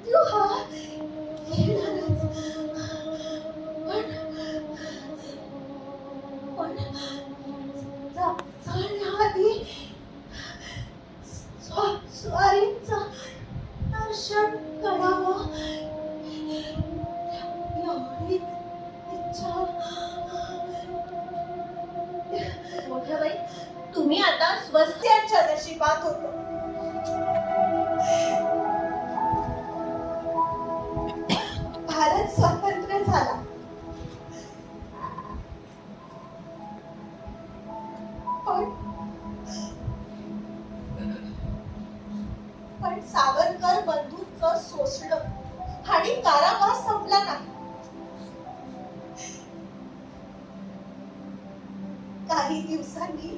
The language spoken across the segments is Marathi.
मृत्यू हा येणारच. पण जाण्याआधी स्वारींचं दर्शन करावं एवढीच इच्छा. मोठ्या बाई, तुम्ही आता स्वस्त्यांच्या नशिबात होतो. भारत स्वतंत्र झाला. पण सावरकर बंधूंचं शोषण आणि कारावास संपला नाही. काही दिवसांनी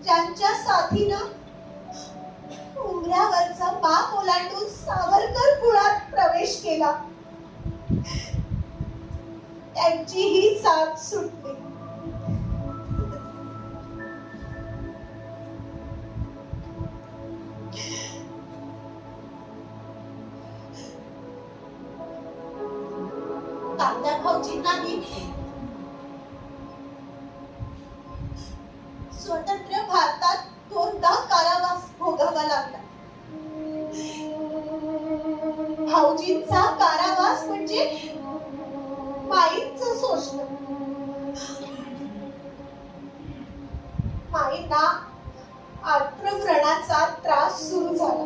ज्यांच्या साथीनं उमऱ्यावरचा बाप ओलांडून सावरकर कुळात प्रवेश केला, त्यांची ही साथ सुटली. तात्या भाऊजींनाही स्वतंत्र भारतात दोनदा कारावास भोगावा लागला. भाऊजींचा कारावास म्हणजे माईंचं शोषण. माईंना आर्तव्रणाचा त्रास सुरू झाला.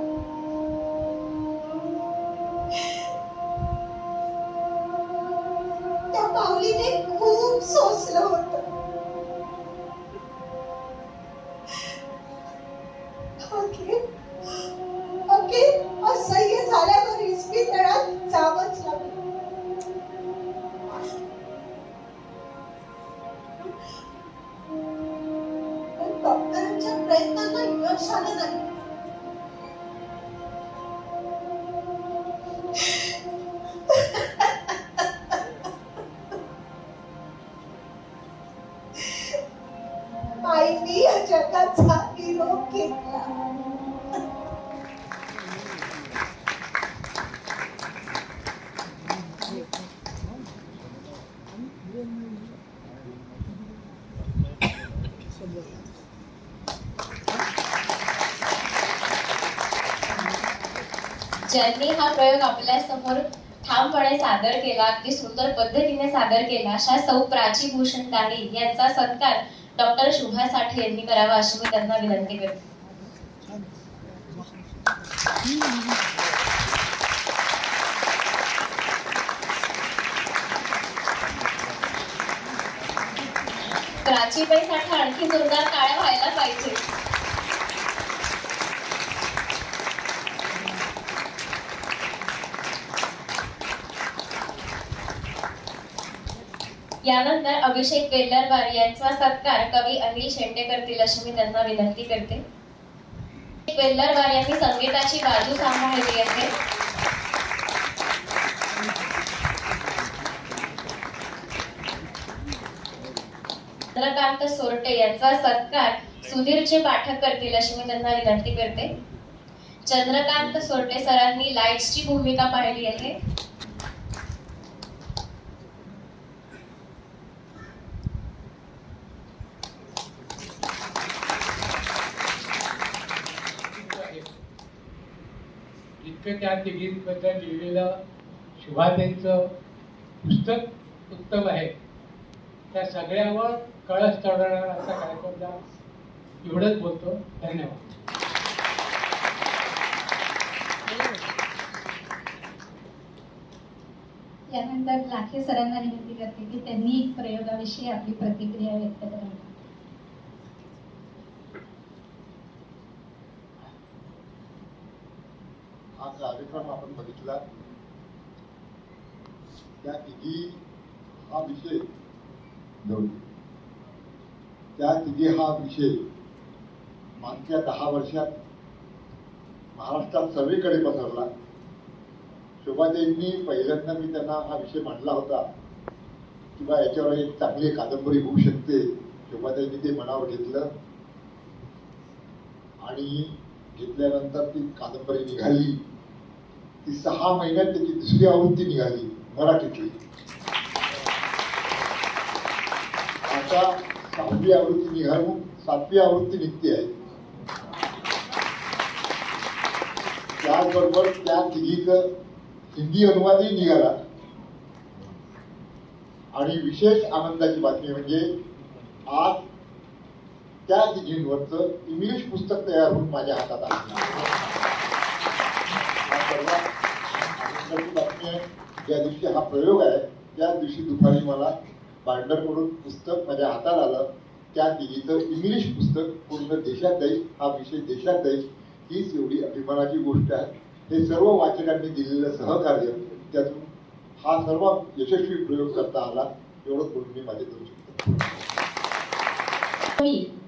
त्या माऊलीने खूप सोसलं होतं. असह्य झाल्यावर इस्पितळात जावंच लागलं. डॉक्टरांच्या प्रयत्नांना यश आलं नाही. आईने या जगाचा निरोप घेतला. ज्यांनी हा प्रयोग आपल्या समोर ठामपणे सादर केला, अगदी सुंदर पद्धतीने सादर केला, अशा सौ प्राची भूषण दाणी यांचा सत्कार डॉक्टर शुभा साठे यांनी करावा अशी मी त्यांना विनंती करते. प्राचीबाईसाठी आणखी जोरदार टाळ्या व्हायला पाहिजे. यानंतर अभिषेक वेल्लरवार यांचा सत्कार कवी अनिल शेंडे करतील अशी मी त्यांना विनंती करते. वेल्लरवार यांनी संगीताची बाजू सांभाळली आहे. चंद्रकांत सोरटे यांचा सत्कार सुधीरचे पाठक करतील अशी मी त्यांना विनंती करते. चंद्रकांत सोरटे सरांनी लाईट्सची भूमिका पाहिली आहे. इतकं त्या तिघींबद्दल लिहिलेलं शुभाताईंचं पुस्तक उत्तम आहे. त्या सगळ्यावर कळस चढवणार असा कार्यक्रम झाला. एवढंच बोलतो. धन्यवाद. यानंतर लाखे सरांना विनंती करते की त्यांनी प्रयोगाविषयी आपली प्रतिक्रिया व्यक्त करावी. हा कार्यक्रम आपण बघितला. त्या तिघी हा विषय त्या तिघी हा विषय मागच्या 10 वर्षात महाराष्ट्रात सर्वीकडे पसरला. शोभाताईंनी पहिल्यांदा मी त्यांना हा विषय मांडला होता किंवा याच्यावर एक चांगली कादंबरी होऊ शकते. शोभाताईंनी ते मनावर घेतलं आणि घेतल्यानंतर ती कादंबरी निघाली. ती 6 महिन्यात त्याची दुसरी आवृत्ती निघाली मराठीतली. आता 6वी आवृत्ती निघालून 7वी आवृत्ती निघते आहे. त्याचबरोबर त्या तिघीचं हिंदी अनुवादही निघाला. आणि विशेष आनंदाची बातमी म्हणजे आज त्या तिघींवरचं इंग्लिश पुस्तक तयार होऊन माझ्या हातात आलं. आनंदाची बातमी आहे. ज्या दिवशी हा प्रयोग आहे त्या दिवशी दुपारी मला बांडरकडून पुस्तक माझ्या हातात आलं. त्या तिघीचं इंग्लिश पुस्तक पूर्ण देशात जाईल, हा विषय देशात जाईल, हीच एवढी अभिमानाची गोष्ट आहे. हे सर्व वाचकांनी दिलेलं सहकार्य, त्यातून हा सर्व यशस्वी प्रयोग करता आला, एवढंच बोलून मी माझे करू शकतो.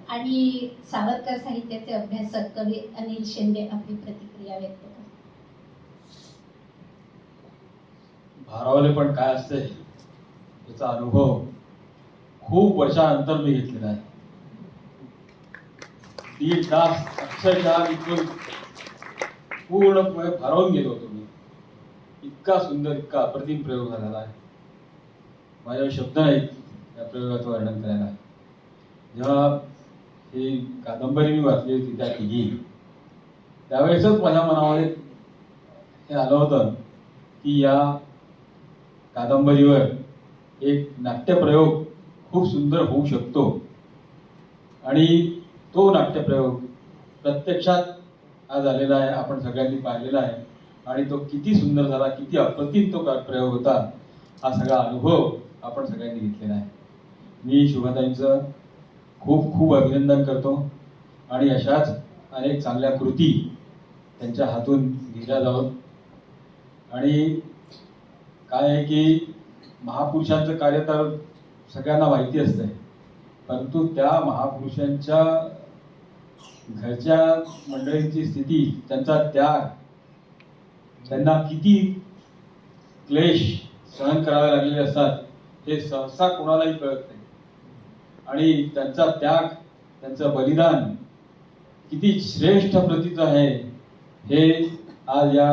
आणि सावरकर साहित्याचे अभ्यासक कवी अनिल शेंडे आपली प्रतिक्रिया व्यक्त करतात. भारावले पण काय असते याचा अनुभव खूप वर्षानंतर मी घेतलेला आहे. 3 तास अक्षरशः इथून पूर्णपणे भारावून गेलो होतो मी. इतका सुंदर, इतका अप्रतिम प्रयोग झालेला आहे. माझ्यावर शब्द नाहीत या प्रयोगाचं वर्णन करायला. जेव्हा ही कादंबरी मी वाचली होती त्या तिघी, त्यावेळेसच माझ्या मनामध्ये हे आलं होतं की या कादंबरीवर एक नाट्यप्रयोग खूप सुंदर होऊ शकतो. आणि तो नाट्यप्रयोग प्रत्यक्षात आज आलेला आहे, आपण सगळ्यांनी पाहिलेला आहे. आणि तो किती सुंदर झाला, किती अप्रतिम तो प्रयोग होता, हा सगळा अनुभव आपण सगळ्यांनी घेतलेला आहे. मी शुभाताईंचं खूप खूप अभिनंदन करतो. आणि अशाच अनेक चांगल्या कृती त्यांच्या हातून दिल्या जावं. आणि काय आहे की महापुरुषांचं कार्य तर सगळ्यांना माहिती असतंय, परंतु त्या महापुरुषांच्या घरच्या मंडळींची स्थिती, त्यांचा त्याग, त्यांना किती क्लेश सहन करावे लागलेले असतात हे सहसा कोणालाही कळत नाही. आणि त्यांचा त्याग, त्यांचं बलिदान किती श्रेष्ठ प्रतीचं आहे हे आज या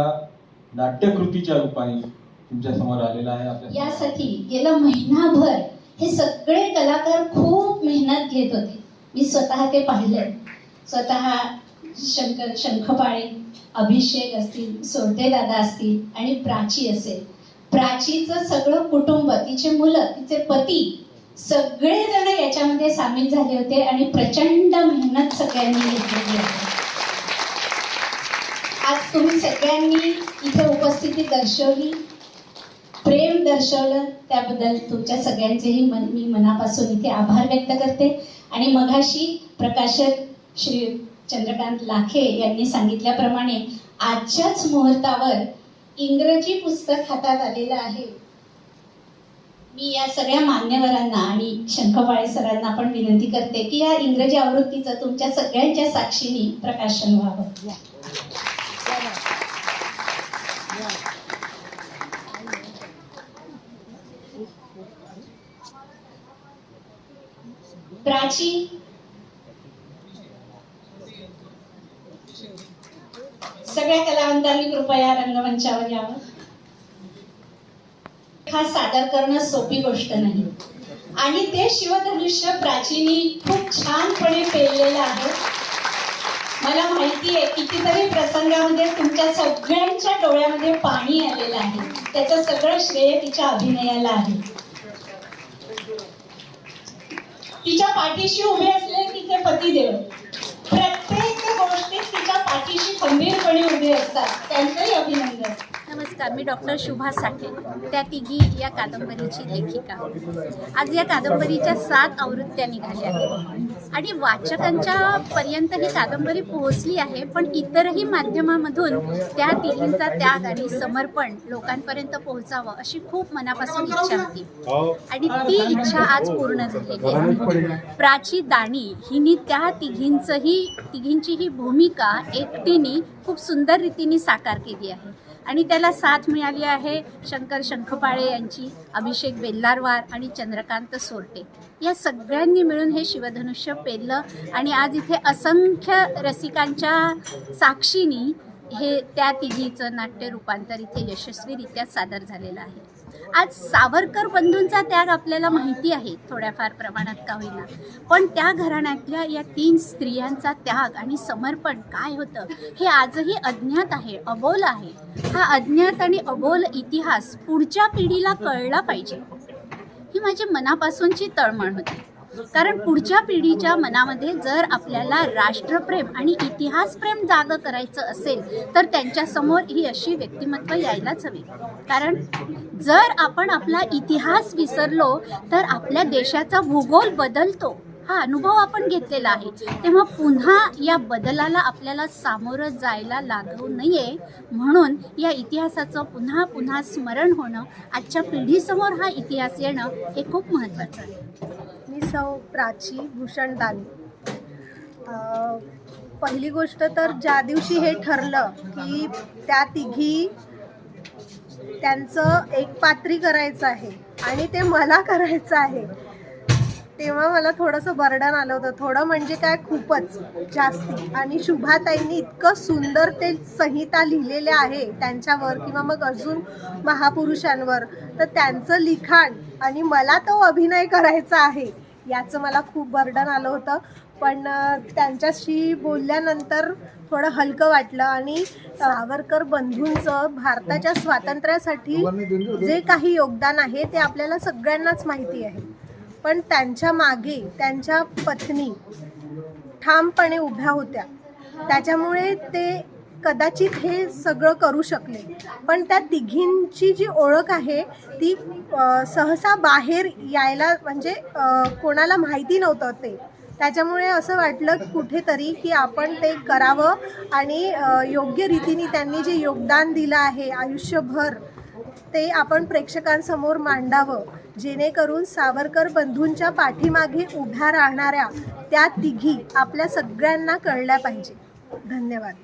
नाट्यकृतीच्या रूपाने तुमच्या समोर आलेलं आहे. यासाठी गेला महिनाभर हे सगळे कलाकार खूप मेहनत घेत होते. मी स्वतः ते पाहिलंय. स्वतः शंखपाळे, अभिषेक असतील, सोडते दादा असतील आणि प्राची असेल. प्राचीचं सगळं कुटुंब, तिचे मुलं, तिचे पती, सगळेजण याच्यामध्ये सामील झाले होते आणि प्रचंड मेहनत सगळ्यांनी घेतलेली आहे. आज तुम्ही सगळ्यांनी इथे उपस्थिती दर्शवली, प्रेम दर्शवलं, त्याबद्दल तुमच्या सगळ्यांचेही मी मनापासून इथे आभार व्यक्त करते. आणि मघाशी प्रकाशक श्री चंद्रकांत लाखे यांनी सांगितल्याप्रमाणे आजच्याच मुहूर्तावर इंग्रजी पुस्तक हातात आलेलं आहे. मी या सगळ्या मान्यवरांना आणि शंखपाळे सरांना पण विनंती करते की या इंग्रजी आवृत्तीचं तुमच्या सगळ्यांच्या साक्षीने प्रकाशन व्हावं. प्राची, सगळ्या कलावंतांनी कृपया रंगमंचावर यावं. हा सादर करणं सोपी गोष्ट नाही आणि ते शिवधनुष्य प्राचीनी खूप छानपणे पेललेलं आहे. मला माहिती आहे कितीतरी प्रसंगामध्ये तुमच्या सगळ्यांच्या डोळ्यामध्ये पाणी आलेलं आहे. त्याचं सगळं श्रेय तिच्या अभिनयाला आहे. तिच्या पाठीशी उभे असले तिचे पतिदेव प्रत्येक गोष्टीत तिच्या पाठीशी खंबीरपणे उभे असतात. त्यांचंही अभिनंदन. नमस्कार, मी डॉक्टर शुभा साठे, त्या तिघी या कादंबरीची लेखिका. आज या कादंबरीच्या 7 आवृत्त्या निघाल्या आहेत आणि वाचकांच्या पर्यंत ही कादंबरी पोहोचली आहे. पण इतरही माध्यमामधून त्या तिघींचा त्याग आणि समर्पण लोकांपर्यंत पोहोचावं अशी खूप मनापासून इच्छा होती आणि ती इच्छा आज पूर्ण झालेली आहे. प्राची दाणी हिने त्या तिघींची ही भूमिका एकटीने खूप सुंदर रीतीने साकार केली आहे. आणि त्याला साथ मिळाली आहे शंकर शंखपाळे यांची, अभिषेक बेल्लारवार आणि चंद्रकांत सोरटे या सगळ्यांनी मिळून हे शिवधनुष्य पेरलं आणि आज इथे असंख्य रसिकांच्या साक्षीने हे त्या तिघीचं नाट्य रूपांतर इथे यशस्वीरित्या सादर झालेलं आहे. आज सावरकर बंधूंचा त्याग आपल्याला माहिती आहे थोड्याफार प्रमाणात का होईना, पण त्या घराण्यातल्या या 3 स्त्रियांचा त्याग आणि समर्पण काय होतं हे आजही अज्ञात आहे, अबोल आहे. हा अज्ञात आणि अबोल इतिहास पुढच्या पिढीला कळला पाहिजे, ही माझी मनापासूनची तळमळ होती. कारण पुढच्या पिढीच्या मनामध्ये जर आपल्याला राष्ट्रप्रेम आणि इतिहासप्रेम जागं करायचं असेल तर त्यांच्यासमोर ही अशी व्यक्तिमत्व यायलाच हवी. कारण जर आपण आपला इतिहास विसरलो तर आपल्या देशाचा भूगोल बदलतो, हा अनुभव आपण घेतलेला आहे. तेव्हा पुन्हा या बदलाला आपल्याला सामोरं जायला लागू नये म्हणून या इतिहासाचं पुन्हा पुन्हा स्मरण होणं, आजच्या पिढीसमोर हा इतिहास येणं हे खूप महत्त्वाचं आहे. मी सौ प्राची भूषण दानी. पहिली गोष्ट तर ज्या दिवशी हे ठरलं की त्या तिघी त्यांचं एकपात्री करायचं आहे आणि ते मला करायचं आहे, तेव्हा मला थोडंसं बर्डन आलं होतं. थोडं म्हणजे काय, खूपच जास्ती. आणि शुभाताईंनी इतकं सुंदर ते संहिता लिहिलेल्या आहे त्यांच्यावर किंवा मग अजून महापुरुषांवर, तर त्यांचं लिखाण आणि मला तो अभिनय करायचा आहे याचं मला खूप बर्डन आलं होतं. पण त्यांच्याशी बोलल्यानंतर थोडं हलकं वाटलं. आणि सावरकर बंधूंचं भारताच्या स्वातंत्र्यासाठी जे काही योगदान आहे ते आपल्याला सगळ्यांनाच माहिती आहे, पण त्यांच्या मागे त्यांच्या पत्नी ठामपणे उभ्या होत्या, त्याच्यामुळे ते कदाचित हे सगळं करू शकले. पण त्या तिघींची जी ओळख आहे ती सहसा बाहेर यायला म्हणजे कोणाला माहिती नव्हतं ते, त्याच्यामुळे असं वाटलं कुठेतरी की आपण ते करावं आणि योग्य रीतीने त्यांनी जे योगदान दिलं आहे आयुष्यभर ते आपण प्रेक्षकांसमोर मांडावं, जेणेकरून सावरकर बंधूंच्या पाठीमागे उभ्या राहणाऱ्या त्या तिघी आपल्या सगळ्यांना कळल्या पाहिजे. धन्यवाद.